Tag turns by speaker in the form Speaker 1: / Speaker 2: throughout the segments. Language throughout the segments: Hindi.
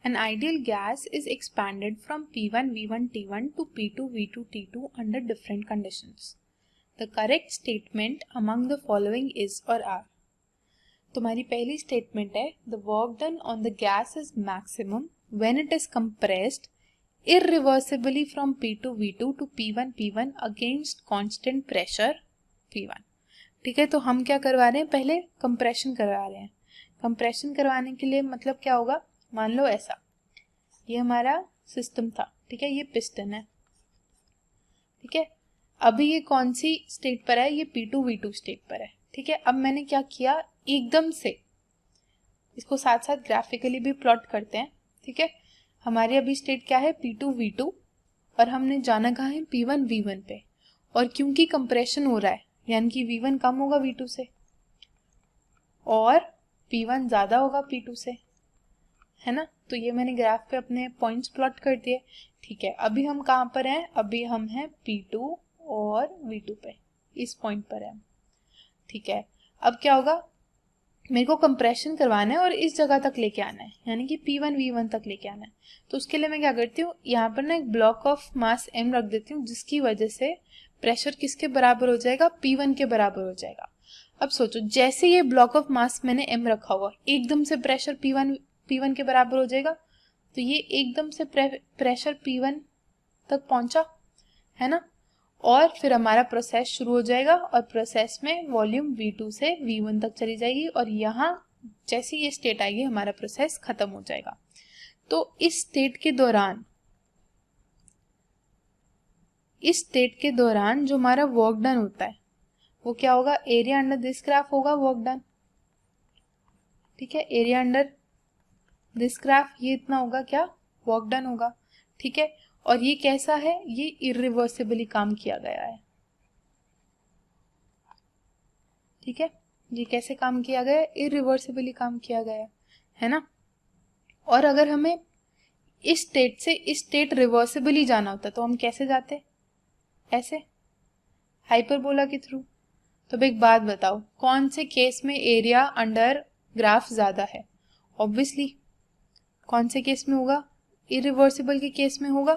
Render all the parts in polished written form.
Speaker 1: An ideal gas is expanded from P1 V1 T1 to P2 V2 T2 under different conditions. The correct statement among the following is or are. तुम्हारी पहली स्टेटमेंट है the work done on the gas is maximum when it is compressed irreversibly from P2 V2 to P1 P1 against constant pressure P1. ठीक है, तो हम क्या करवा रहे हैं, पहले कंप्रेशन करवा रहे हैं. कंप्रेशन करवाने के लिए मतलब क्या होगा, मान लो ऐसा, ये हमारा सिस्टम था, ठीक है, ये पिस्टन है, ठीक है. अभी ये कौन सी स्टेट पर है, ये P2 V2 स्टेट पर है, ठीक है. अब मैंने क्या किया, एकदम से इसको साथ साथ ग्राफिकली भी प्लॉट करते हैं, ठीक है. हमारी अभी स्टेट क्या है, P2 V2, और हमने जाना कहाँ है, P1 V1 पे. और क्योंकि कंप्रेशन हो रहा है यानी कि V1 कम होगा V2 से और P1 ज्यादा होगा P2 से, है ना. तो ये मैंने ग्राफ पे अपने पॉइंट्स प्लॉट कर दिए, ठीक है. अभी हम कहाँ पर हैं, अभी हम हैं P2 और V2 पे, इस पॉइंट पर है, ठीक है. अब क्या होगा, मेरे को कंप्रेशन करवाना है और इस जगह तक लेके आना है, यानी कि P1 V1 तक लेके आना है. तो उसके लिए मैं क्या करती हूँ, यहाँ पर ना एक ब्लॉक ऑफ मास M रख देती हूँ, जिसकी वजह से प्रेशर किसके बराबर हो जाएगा, P1 के बराबर हो जाएगा. अब सोचो, जैसे ये ब्लॉक ऑफ मास मैंने M रखा हुआ, एकदम से प्रेशर P1 के बराबर हो जाएगा. तो ये एकदम से प्रेशर P1 तक पहुंचा, है ना. और फिर हमारा प्रोसेस शुरू हो जाएगा और प्रोसेस में वॉल्यूम V2 से V1 तक चली जाएगी और यहाँ जैसे ये स्टेट आएगी हमारा प्रोसेस खत्म हो जाएगा. तो इस स्टेट के दौरान जो हमारा वर्क डन होता है वो क्या होगा, एरिया अंडर दिस ग्राफ होगा वर्क डन, ठीक है. एरिया अंडर दिस ग्राफ ये इतना होगा, क्या वर्क डन होगा, ठीक है. और ये कैसा है, ये इरिवर्सिबली काम किया गया है, ठीक है. ये कैसे काम किया गया है, इरिवर्सिबली काम किया गया है ना. और अगर हमें इस स्टेट से इस स्टेट रिवर्सिबली जाना होता तो हम कैसे जाते, ऐसे हाइपरबोला के थ्रू. तो एक बात बताओ, कौन से केस में एरिया अंडर ग्राफ ज्यादा है, ऑब्वियसली कौन से केस में होगा, इरिवर्सिबल के केस में होगा.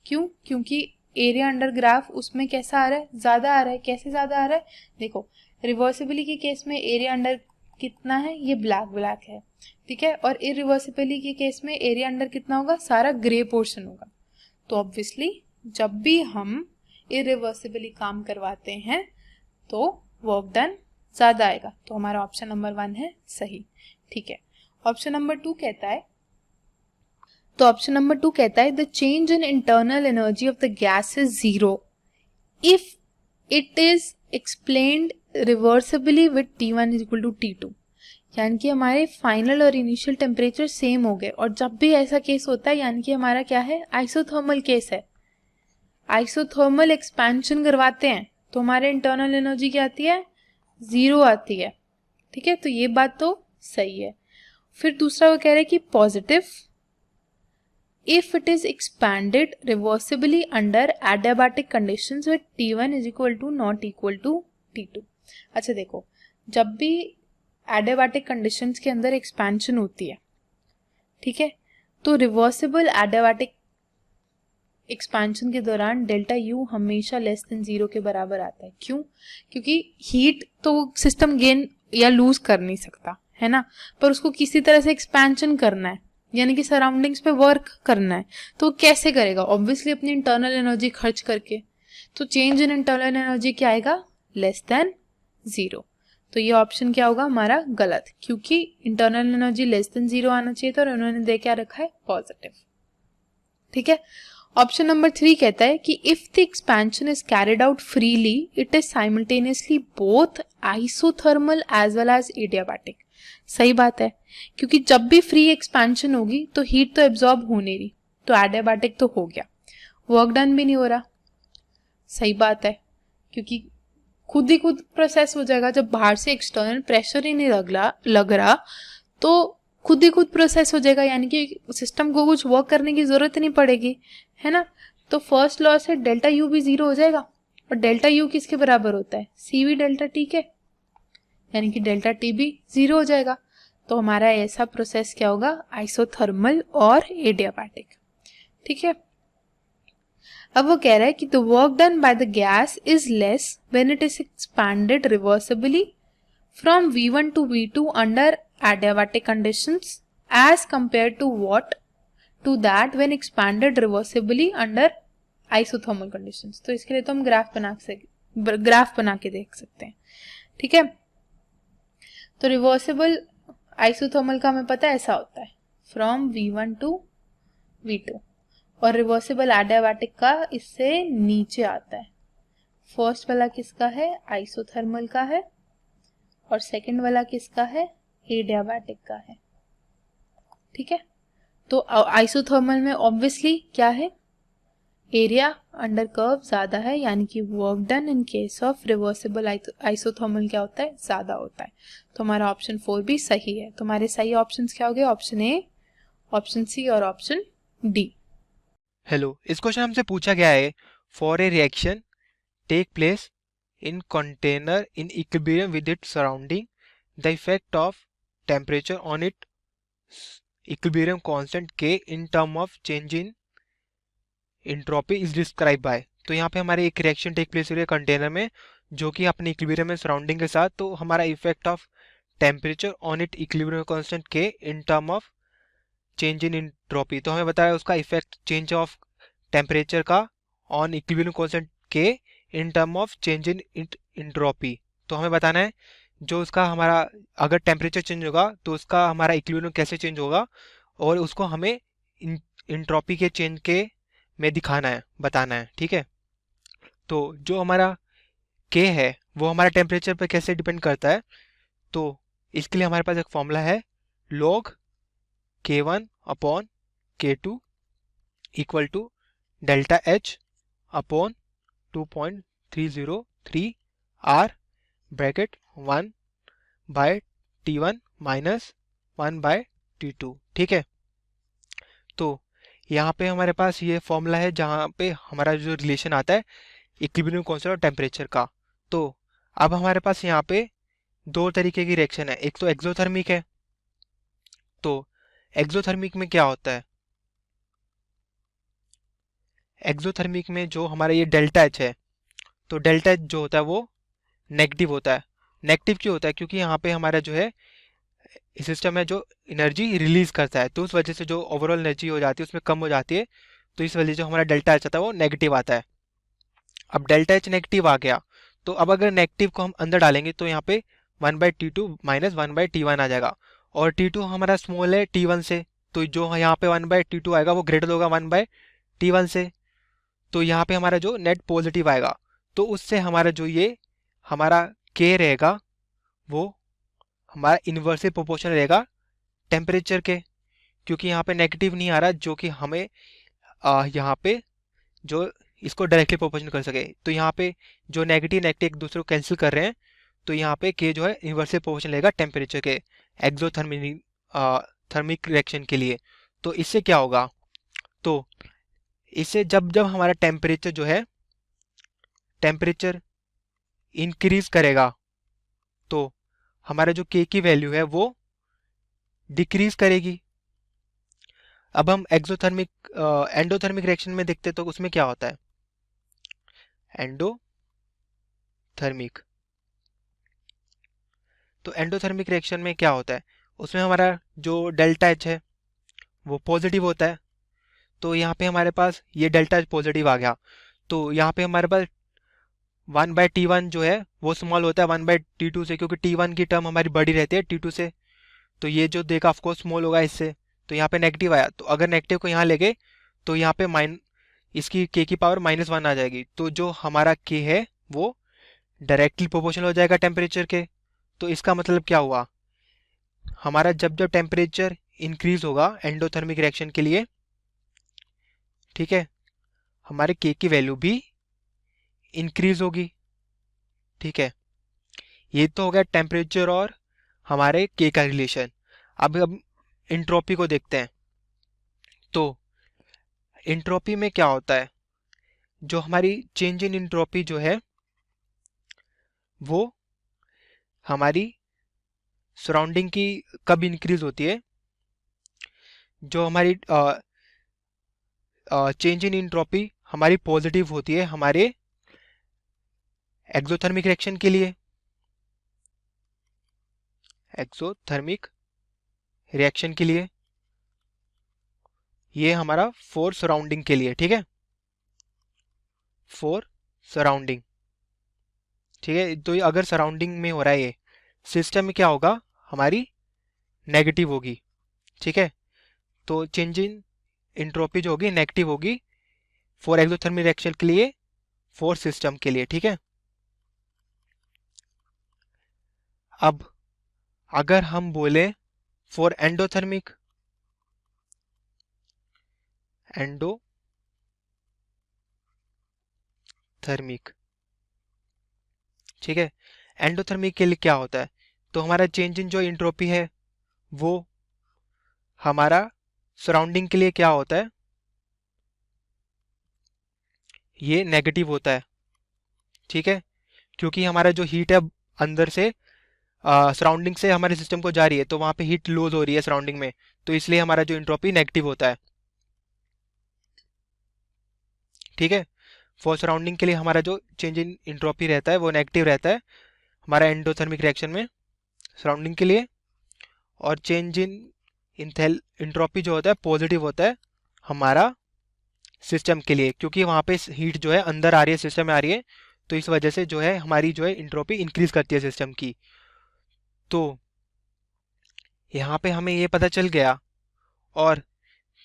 Speaker 1: क्यों, क्योंकि एरिया अंडर ग्राफ उसमें कैसा आ रहा है, ज्यादा आ रहा है. कैसे ज्यादा आ रहा है, देखो रिवर्सिबली के केस में एरिया अंडर कितना है, ये ब्लैक है, ठीक है. और इरिवर्सिबली के केस में एरिया अंडर कितना होगा, सारा ग्रे पोर्शन होगा. तो ऑब्वियसली जब भी हम इरिवर्सिबली काम करवाते हैं तो वर्क डन ज्यादा आएगा. तो हमारा ऑप्शन नंबर 1 है सही, ठीक है. ऑप्शन नंबर 2 कहता है, तो ऑप्शन नंबर 2 कहता है the change in internal energy of the gas is 0 if it is explained reversibly with T1 is equal to T2. यानी कि हमारे फाइनल और इनिशियल टेम्परेचर सेम हो गए. और जब भी ऐसा केस होता है यानी कि हमारा क्या है, आइसोथर्मल केस है. आइसोथर्मल एक्सपेंशन करवाते हैं तो हमारे इंटरनल एनर्जी क्या आती है, 0 आती है, ठीक है. तो ये बात तो सही है. फिर दूसरा वो कह रहे हैं कि positive if it is expanded reversibly under adiabatic conditions with T1 is equal to not equal to T2. अच्छा देखो, जब भी adiabatic conditions के अंदर expansion होती है, ठीक है, तो reversible adiabatic expansion के दौरान डेल्टा U हमेशा लेस देन 0 के बराबर आता है. क्यों, क्योंकि हीट तो सिस्टम गेन या लूज कर नहीं सकता, है ना, पर उसको किसी तरह से एक्सपेंशन करना है, यानी कि सराउंडिंग्स पे वर्क करना है. तो कैसे करेगा, ऑब्वियसली अपनी इंटरनल एनर्जी खर्च करके. तो चेंज इन इंटरनल एनर्जी क्या आएगा, लेस देन 0. तो ये ऑप्शन क्या होगा हमारा गलत, क्योंकि इंटरनल एनर्जी लेस देन 0 आना चाहिए था और उन्होंने दे क्या रखा है, पॉजिटिव, ठीक है. ऑप्शन नंबर 3 कहता है कि if the expansion is carried out freely it is simultaneously both isothermal as well as adiabatic. सही बात है, क्योंकि जब भी फ्री एक्सपेंशन होगी तो हीट तो एब्जॉर्ब हो नहीं रही, तो एडियाबैटिक तो हो गया, वर्क डन भी नहीं हो रहा. सही बात है, क्योंकि खुद ही खुद प्रोसेस हो जाएगा. जब बाहर से एक्सटर्नल प्रेशर ही नहीं लग रहा तो खुद ही खुद प्रोसेस हो जाएगा, यानी कि सिस्टम को कुछ वर्क करने की जरूरत नहीं पड़ेगी, है ना. तो फर्स्ट लॉ से डेल्टा यू भी 0 हो जाएगा. और डेल्टा यू किसके बराबर होता है, CV डेल्टा T के, यानी कि डेल्टा T भी 0 हो जाएगा. तो हमारा ऐसा प्रोसेस क्या होगा, आइसोथर्मल और एडियाबैटिक। ठीक है, अब वो कह रहा है कि the work done by the gas is less when it is expanded reversibly from V1 to V2 under adiabatic conditions as compare to what to that when expanded reversibly under isothermal conditions. तो इसके लिए तो हम ग्राफ बना के देख सकते हैं। ठीक है, तो रिवर्सिबल आइसोथर्मल का हमें पता है ऐसा होता है फ्रॉम V1 to V2, और रिवर्सिबल एडियाबैटिक का इससे नीचे आता है। फर्स्ट वाला किसका है, आइसोथर्मल का है, और सेकंड वाला किसका है, एडियाबैटिक का है। ठीक है, तो आइसोथर्मल में ऑब्वियसली क्या है, एरिया अंडर कर्व ज्यादा है, यानी कि work done in case of reversible isothermal क्या होता है, ज्यादा होता है। तो हमारा ऑप्शन 4 भी सही है। तुम्हारे सही ऑप्शंस क्या हो गए, ऑप्शन ए, ऑप्शन सी और ऑप्शन डी।
Speaker 2: हेलो, इस क्वेश्चन हमसे पूछा गया है for a reaction take place in container in equilibrium with it surrounding the effect of temperature on it equilibrium constant के in term of change in entropy is describe by. तो यहाँ पे हमारे एक रिएक्शन टेक प्लेस हो रही है कंटेनर में जो कि अपने इक्विलिब्रियम में सराउंडिंग के साथ, तो हमारा effect of temperature on it equilibrium constant के in term of change in entropy. तो हमें बताया उसका इफेक्ट चेंज ऑफ टेम्परेचर का ऑन इक्विलिब्रियम कांस्टेंट के in term of change in entropy. तो हमें बताना है जो उसका हमारा अगर टेम्परेचर चेंज होगा तो उसका हमारा इक्विलिब्रियम कैसे चेंज होगा, और उसको हमें एंट्रोपी के चेंज के में दिखाना है, बताना है। ठीक है, तो जो हमारा के है वो हमारा टेम्परेचर पर कैसे डिपेंड करता है, तो इसके लिए हमारे पास एक फॉर्मूला है log K1 upon K2 equal to delta H upon 2.303 R bracket 1 by T1 minus 1 by T2। ठीक है, तो यहाँ पे हमारे पास ये फॉर्मूला है जहाँ पे हमारा जो रिलेशन आता है इक्विलिब्रियम कांस्टेंट और टेम्परेचर का। तो अब हमारे पास यहाँ पे दो तरीके की रिएक्शन है, एक तो एक्सोथर्मिक है। तो एक्सोथर्मिक में क्या होता है, एक्सोथर्मिक में जो हमारा ये डेल्टा एच है, तो डेल्टा एच जो होता है वो नेगेटिव होता है। नेगेटिव क्यों होता है, क्योंकि यहाँ पे हमारा जो है सिस्टम है जो एनर्जी रिलीज करता है, तो उस वजह से जो ओवरऑल एनर्जी हो जाती है उसमें कम हो जाती है, तो इस वजह से जो हमारा डेल्टा एच आता है वो नेगेटिव आता है। अब डेल्टा एच नेगेटिव आ गया, तो अब अगर नेगेटिव को हम अंदर डालेंगे तो यहाँ पे 1/T2 माइनस 1/T1 आ जाएगा, और T2 हमारा स्मॉल है T1 से, तो जो यहाँ पे 1/T2 आएगा वो ग्रेटर होगा 1/T1 से, तो यहाँ पे हमारा जो नेट पॉजिटिव आएगा, तो उससे हमारा जो ये हमारा K रहेगा वो हमारा इन्वर्सली प्रोपोर्शनल रहेगा टेम्परेचर के, क्योंकि यहाँ पे नेगेटिव नहीं आ रहा जो कि हमें यहाँ पे जो इसको डायरेक्टली प्रोपोर्शनल कर सके। तो यहाँ पे जो नेगेटिव नेगेटिव एक दूसरे को कैंसिल कर रहे हैं, तो यहाँ पे के जो है इन्वर्सली प्रोपोर्शनल रहेगा टेम्परेचर के एक्सोथर्मिक थर्मिक रिएक्शन के लिए। तो इससे क्या होगा, तो इससे जब जब हमारा टेम्परेचर जो है टेम्परेचर इंक्रीज करेगा तो हमारा जो के की वैल्यू है वो डिक्रीज करेगी। अब हम एक्सोथर्मिक एंडोथर्मिक रिएक्शन में देखते तो उसमें क्या होता है, एंडोथर्मिक, तो एंडोथर्मिक रिएक्शन में क्या होता है, उसमें हमारा जो डेल्टा एच है वो पॉजिटिव होता है। तो यहाँ पे हमारे पास ये डेल्टा एच पॉजिटिव आ गया, तो यहाँ पे हमारे पास 1/T1 जो है वो स्मॉल होता है 1/T2 से, क्योंकि T1 की टर्म हमारी बड़ी रहती है T2 से, तो ये जो देखा ऑफकोर्स स्मॉल होगा इससे, तो यहाँ पे नेगेटिव आया, तो अगर नेगेटिव को यहाँ लेंगे तो यहाँ पे इसकी के की पावर -1 आ जाएगी, तो जो हमारा के है वो डायरेक्टली प्रोपोर्शनल हो जाएगा टेम्परेचर के। तो इसका मतलब क्या हुआ, हमारा जब जब टेम्परेचर इंक्रीज होगा एंडोथर्मिक रिएक्शन के लिए, ठीक है, हमारे के की वैल्यू भी इंक्रीज होगी। ठीक है, ये तो हो गया टेम्परेचर और हमारे के का रिलेशन। अब एंट्रोपी को देखते हैं, तो एंट्रोपी में क्या होता है, जो हमारी चेंज इन एंट्रोपी जो है वो हमारी सराउंडिंग की कब इंक्रीज होती है, जो हमारी चेंज इन इंट्रोपी हमारी पॉजिटिव होती है हमारे एक्सोथर्मिक रिएक्शन के लिए, एक्सोथर्मिक रिएक्शन के लिए, ये हमारा फॉर सराउंडिंग के लिए, ठीक है, फॉर सराउंडिंग, ठीक है। तो ये अगर सराउंडिंग में हो रहा है, ये सिस्टम में क्या होगा, हमारी नेगेटिव होगी, ठीक है। तो चेंज इन इंट्रोपी जो होगी नेगेटिव होगी फॉर एक्सोथर्मिक रिएक्शन के लिए, फॉर सिस्टम के लिए, ठीक है। अब अगर हम बोले फॉर एंडोथर्मिक, एंडोथर्मिक, ठीक है, एंडोथर्मिक के लिए क्या होता है, तो हमारा चेंज इन जो इंट्रोपी है वो हमारा सराउंडिंग के लिए क्या होता है, ये नेगेटिव होता है, ठीक है, क्योंकि हमारा जो हीट है अंदर से सराउंडिंग से हमारे सिस्टम को जा रही है, तो वहां पे हीट लूज हो रही है सराउंडिंग में, तो इसलिए हमारा जो इंट्रोपी नेगेटिव होता है, ठीक है। फॉर सराउंडिंग के लिए हमारा जो चेंज इन इंट्रोपी रहता है वो नेगेटिव रहता है हमारा एंडोथर्मिक रिएक्शन में सराउंडिंग के लिए, और चेंज इन इंट्रोपी जो होता है पॉजिटिव होता है हमारा सिस्टम के लिए, क्योंकि वहाँ पे हीट जो है अंदर आ रही है, सिस्टम में आ रही है, तो इस वजह से जो है हमारी जो है इंट्रोपी इंक्रीज करती है सिस्टम की। तो यहाँ पे हमें ये पता चल गया, और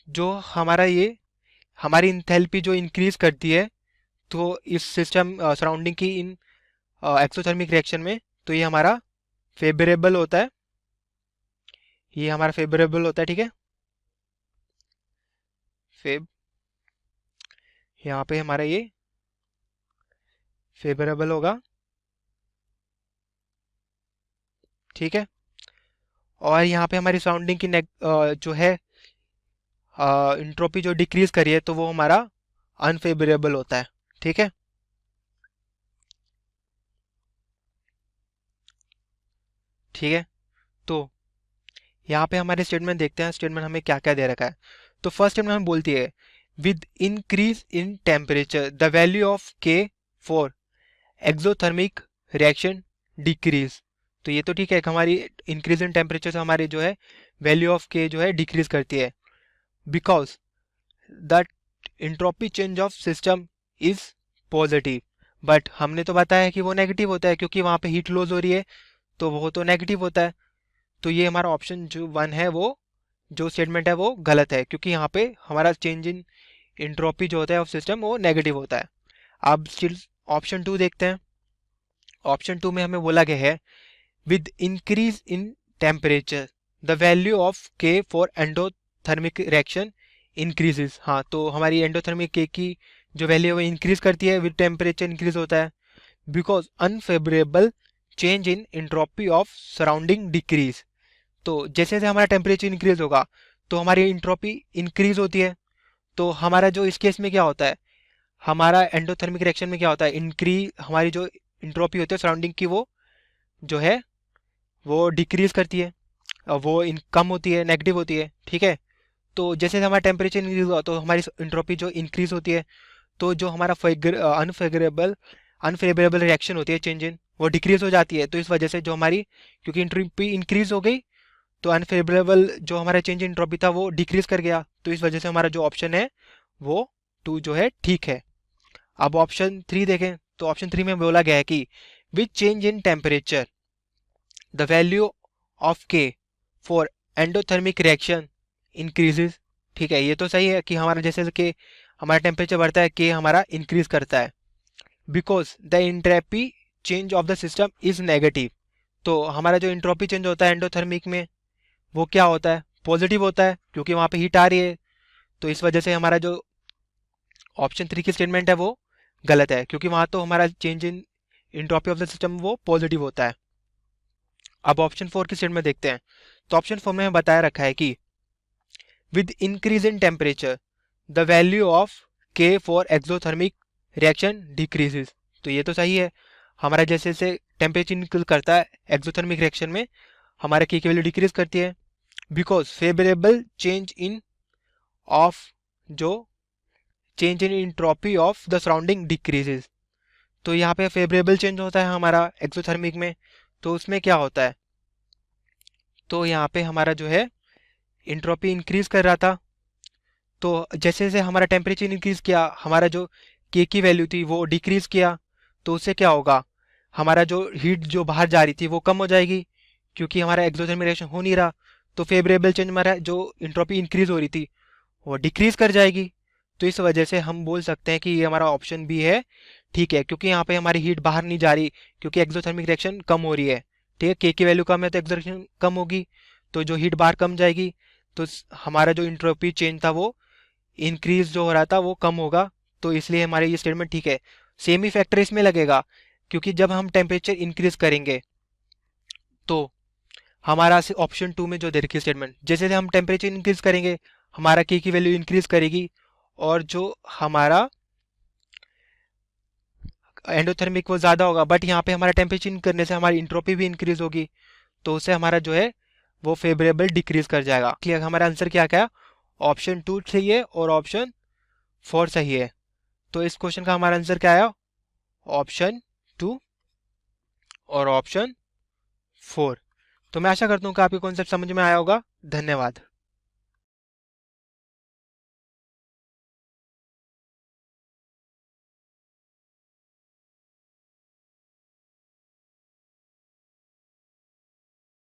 Speaker 2: जो हमारा ये हमारी इंथैल्पी जो इंक्रीज करती है, तो इस सिस्टम सराउंडिंग की इन एक्सोथर्मिक रिएक्शन में, तो ये हमारा फेवरेबल होता है, ये हमारा फेवरेबल होता है, ठीक है। फेब यहाँ पे हमारा ये फेवरेबल होगा, ठीक है। और यहाँ पे हमारी सराउंडिंग की जो है इंट्रोपी जो डिक्रीज करी है, तो वो हमारा अनफेवरेबल होता है, ठीक है। ठीक है, तो यहाँ पे हमारे स्टेटमेंट देखते हैं, स्टेटमेंट हमें क्या क्या दे रखा है। तो फर्स्ट स्टेटमेंट हमें बोलती है with increase in temperature the value of के फॉर एक्सोथर्मिक रिएक्शन डिक्रीज। तो ये तो ठीक है कि हमारी इंक्रीज इन टेम्परेचर से हमारी जो है वैल्यू ऑफ के जो है डिक्रीज करती है, because the entropy change of system is positive. But हमने तो बताया कि वो नेगेटिव होता है, क्योंकि वहाँ पे हीट लॉस हो रही है, तो वो तो नेगेटिव होता है। तो ये हमारा ऑप्शन जो 1 है, वो जो स्टेटमेंट है वो गलत है, क्योंकि यहाँ पे हमारा चेंज इन इंट्रोपी जो होता है ऑफ सिस्टम वो नेगेटिव होता है। अब स्टिल ऑप्शन 2 देखते हैं। ऑप्शन 2 में हमें बोला गया है with increase in temperature the value of के फॉर एंडोथर्मिक रिएक्शन इंक्रीजेस। हाँ, तो हमारी एंडोथर्मिक के की जो वैल्यू है वो इंक्रीज करती है, विद टेम्परेचर इंक्रीज होता है, because unfavourable change in entropy of surrounding decrease. तो जैसे जैसे हमारा टेम्परेचर इंक्रीज होगा तो हमारी इंट्रोपी इंक्रीज होती है। तो हमारा जो इस केस में क्या होता है, हमारा एंडोथर्मिक रिएक्शन में क्या होता है, इंक्रीज हमारी जो इंट्रोपी होती है सराउंडिंग की वो जो है वो डिक्रीज करती है, वो कम होती है, नेगेटिव होती है, ठीक है। तो जैसे हमारा टेम्परेचर इंक्रीज हुआ तो हमारी इंट्रोपी जो इंक्रीज होती है, तो जो हमारा अनफेवरेबल रिएक्शन होती है चेंज इन वो डिक्रीज हो जाती है। तो इस वजह से जो हमारी, क्योंकि इंट्रोपी इंक्रीज हो गई, तो अनफेवरेबल जो हमारा चेंज इन इंट्रोपी था वो डिक्रीज कर गया। तो इस वजह से हमारा जो ऑप्शन है वो 2 जो है ठीक है। अब ऑप्शन 3 देखें, तो ऑप्शन 3 में बोला गया है कि with change in temperature the value of के फॉर एंडोथर्मिक रिएक्शन इंक्रीजेज। ठीक है, ये तो सही है कि हमारा जैसे कि हमारा टेम्परेचर बढ़ता है, के हमारा इंक्रीज करता है, because the entropy change of the system is negative. तो हमारा जो इंट्रोपी चेंज होता है एंडोथर्मिक में वो क्या होता है, पॉजिटिव होता है, क्योंकि वहाँ पे हीट आ रही है। तो इस वजह से हमारा जो ऑप्शन 3 की स्टेटमेंट है वो गलत है, क्योंकि वहाँ तो हमारा change in entropy of the system वो पॉजिटिव होता है। अब ऑप्शन 4 की स्टेटमेंट देखते हैं। तो ऑप्शन 4 में हमें बताया रखा है कि with increase in temperature the value of के फॉर एक्सोथर्मिक रिएक्शन डिक्रीजेज। तो ये तो सही है, हमारा जैसे जैसे टेम्परेचर इंक्रीज करता है एक्सोथर्मिक रिएक्शन में, हमारा के की वैल्यू डिक्रीज करती है, because favourable change in of जो change in entropy of the surrounding decreases. तो यहाँ पे फेवरेबल चेंज होता है हमारा एक्सोथर्मिक में, तो उसमें क्या होता है, तो यहाँ पे हमारा जो है इंट्रोपी इंक्रीज कर रहा था, तो जैसे जैसे हमारा टेम्परेचर इंक्रीज किया हमारा जो के की वैल्यू थी वो डिक्रीज किया, तो उससे क्या होगा, हमारा जो हीट जो बाहर जा रही थी वो कम हो जाएगी, क्योंकि हमारा एक्सोथर्मिक रिएक्शन हो नहीं रहा, तो फेवरेबल चेंज हमारा जो इंट्रोपी इंक्रीज हो रही थी वो डिक्रीज कर जाएगी। तो इस वजह से हम बोल सकते हैं कि ये हमारा ऑप्शन बी है, ठीक है, क्योंकि यहाँ पे हमारी हीट बाहर नहीं जा रही, क्योंकि एक्सोथर्मिक रिएक्शन कम हो रही है, ठीक है, के की वैल्यू कम है तो एक्सोथर्मिक कम होगी, तो जो हीट बाहर कम जाएगी, तो हमारा जो इंट्रोपी चेंज था वो इंक्रीज जो हो रहा था वो कम होगा, तो इसलिए हमारे ये स्टेटमेंट ठीक है। सेम ही फैक्टर इसमें लगेगा, क्योंकि जब हम टेम्परेचर इंक्रीज करेंगे तो हमारा ऑप्शन टू में जो दे रखी स्टेटमेंट, जैसे जैसे हम टेम्परेचर इंक्रीज करेंगे हमारा के की वैल्यू इंक्रीज करेगी, और जो हमारा एंडोथर्मिक वो ज़्यादा होगा, बट यहाँ पे हमारा टेम्परेचर करने से हमारी इंट्रोपी भी इंक्रीज होगी, तो उससे हमारा जो है वो फेवरेबल डिक्रीज कर जाएगा। क्लियर, हमारा आंसर क्या क्या, ऑप्शन टू सही है और ऑप्शन फोर सही है। तो इस क्वेश्चन का हमारा आंसर क्या आया, ऑप्शन टू और ऑप्शन फोर। तो मैं आशा करता हूँ कि आपके कॉन्सेप्ट समझ में आया होगा। धन्यवाद।